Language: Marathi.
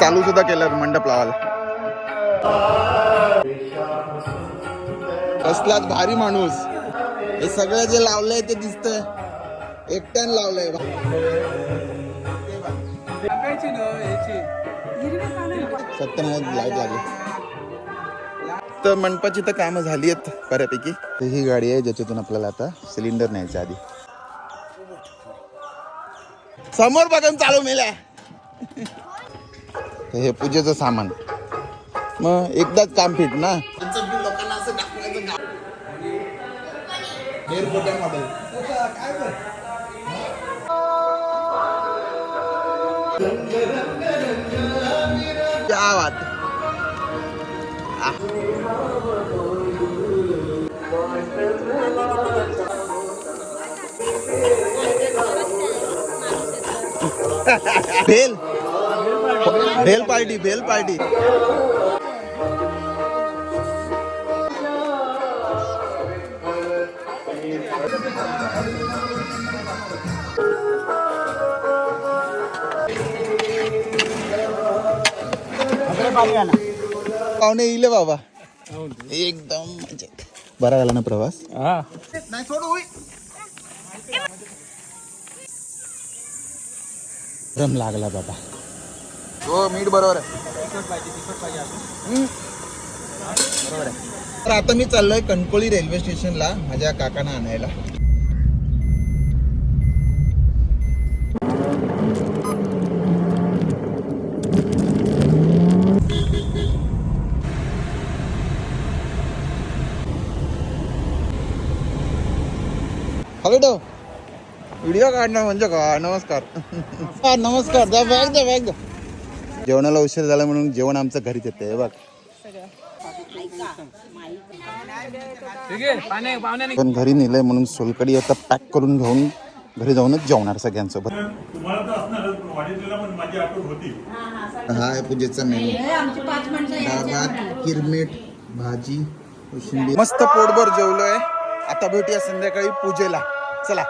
चालू सुद्धा केलं मंडप लावायला. कसलाच भारी माणूस. हे सगळं जे लावलंय ते दिसतंय एकट्यानं लावलंय. सत्यनारायण लाईट लागली तर मंडपाची तर कामं झाली आहेत बऱ्यापैकी. ही गाडी आहे ज्याच्यातून आपल्याला आता सिलेंडर न्यायचं. आधी समोर बघून चालू मेल्या. हे पूजेचं सामान मग एकदाच काम फिट ना. लोकांना असं क्या बात. भेल भेल पार्टी भेल पार्टी. पाहुणे येईल बाबा एकदम मजेत. बरा झाला ना प्रवास. नाही सोडू रम लागला बाबा. हो मीठ बरोबर आहे. बरोबर आहे. तर आता मी चाललोय कणकोळी रेल्वे स्टेशनला माझ्या काकांना आणायला. हॅलो व्हिडिओ काढणं म्हणजे का. नमस्कार. नमस्कार. जा बॅग द्या बॅग द्या. जेवणाला उशीर झाला म्हणून जेवण आमचं घरीच येते बघ. पण घरी नेलंय म्हणून सोलकडी आता पॅक करून घेऊन घरी जाऊनच जेवणार सगळ्यांसोबत. हा आहे पूजेचा मेनू. डाळ भात किरमिट भाजी कोशिंबीर. मस्त पोटभर जेवलोय. आता भेटूया संध्याकाळी पूजेला. चला.